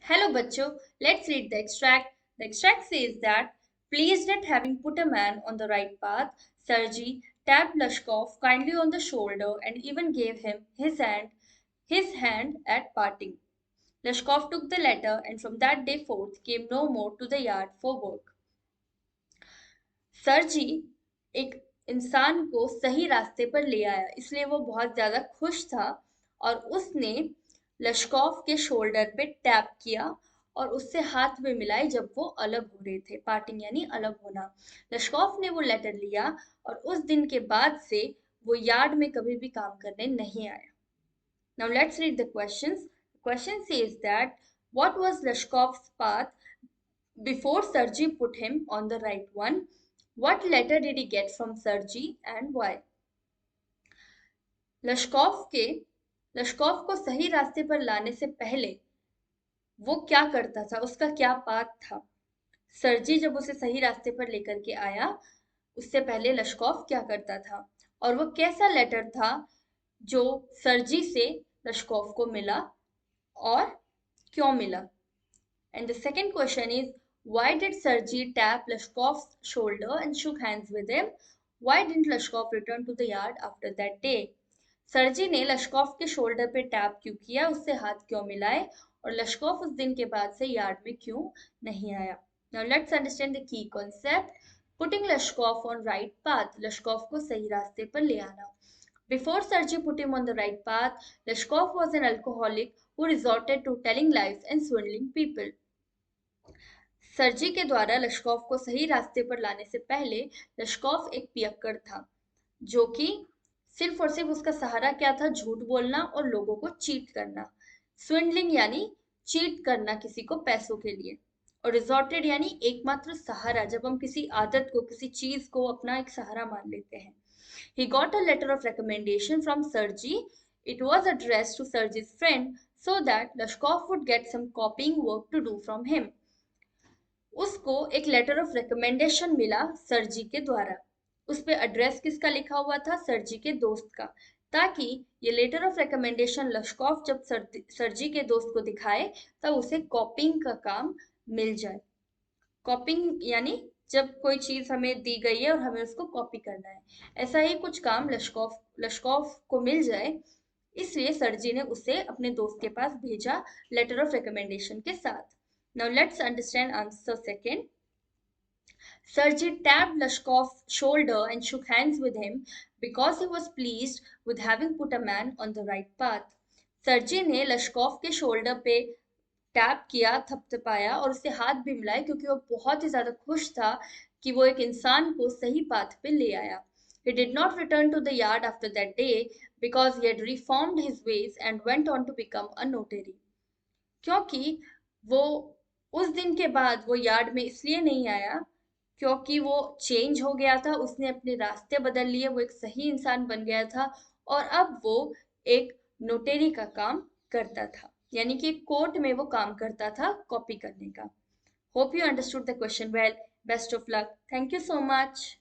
Hello, Bachcho. Let's read the extract. The extract says that, pleased at having put a man on the right path, Sergei tapped Lashkov kindly on the shoulder and even gave him his hand at parting. Lashkov took the letter and from that day forth came no more to the yard for work. सरजी एक इंसान को सही रास्ते पर ले आया, इसलिए वो बहुत ज्यादा खुश था और उसने लश्कोव के शोल्डर पे टैप किया और उससे हाथ में मिलाए जब वो अलग हो रहे थे। पार्टिंग यानी अलग होना। लश्कोव ने वो लेटर लिया और उस दिन के बाद से वो यार्ड में कभी भी काम करने नहीं आया। Now let's read the questions. The question says that what was Lashkov's path before Sergei put him on the right one? What letter did he get from Sergei and why? लश्कोव के लश्कोव को सही रास्ते पर लाने से पहले वो क्या करता था, उसका क्या पाथ था। सरजी जब उसे सही रास्ते पर लेकर के आया, उससे पहले लश्कोव क्या करता था और वो कैसा लेटर था जो सरजी से लश्कोव को मिला और क्यों मिला। And the second question is, why did Sergei tap Lashkov's shoulder and shook hands with him? Why didn't Lashkov return to the yard after that day? सरजी ने लश्कोव के शोल्डर पे टैप क्यों किया, उससे हाथ क्यों मिलाए और लश्कोव उस दिन के बाद से यार्ड में क्यों नहीं आया। Now let's understand the key concept. Putting Lashkov on right path, लश्कोव को सही रास्ते पर ले आना। Before Sergei put him on the right path, Lashkov was an alcoholic who resorted to telling lies and swindling people. सरजी के द्वारा लश्कोव को सही रास्ते पर लाने से पहले लश्कोव एक पियक्कड़ था, जो कि सिर्फ और सिर्फ उसका सहारा क्या था, झूठ बोलना और लोगों को चीट करना। स्विंडलिंग यानी चीट करना किसी को पैसों के लिए, और रिजॉर्टेड यानी एकमात्र सहारा, जब हम किसी आदत को, किसी चीज को अपना एक सहारा मान लेते हैं। He got a letter of recommendation from Sergei. It was addressed to Sergei's friend so that Lashkov would get some copying work to do from him. उसको एक लेटर ऑफ रिकमेंडेशन मिला सरजी के द्वारा। उस पे एड्रेस किसका लिखा हुआ था, सरजी के दोस्त का, ताकि ये लेटर ऑफ रिकमेंडेशन लश्कोव जब सरजी के दोस्त को दिखाए तब उसे कॉपिंग का काम मिल जाए। कॉपिंग यानी जब कोई चीज हमें दी गई है और हमें उसको कॉपी करना है, ऐसा ही कुछ काम लश्कोव को मिल जाए, इसलिए सरजी ने उसे अपने दोस्त के पास भेजा लेटर ऑफ रिकमेंडेशन के साथ। Now let's understand answer second. Sergei tapped Lashkov's shoulder and shook hands with him because he was pleased with having put a man on the right path. सरजी ने लश्कोव के शोल्डर पे tap किया, थपथपाया और उससे हाथ भी मिलाए क्योंकि वो बहुत ही ज्यादा खुश था कि वो एक इंसान को सही पाथ पे ले आया। He did not return to the yard after that day because he had reformed his ways and went on to become a notary. क्योंकि वो उस दिन के बाद वो यार्ड में इसलिए नहीं आया क्योंकि वो चेंज हो गया था, उसने अपने रास्ते बदल लिए, वो एक सही इंसान बन गया था और अब वो एक नोटेरी का काम करता था, यानी कि कोर्ट में वो काम करता था कॉपी करने का। Hope you understood the question well. Best of luck. Thank you so much.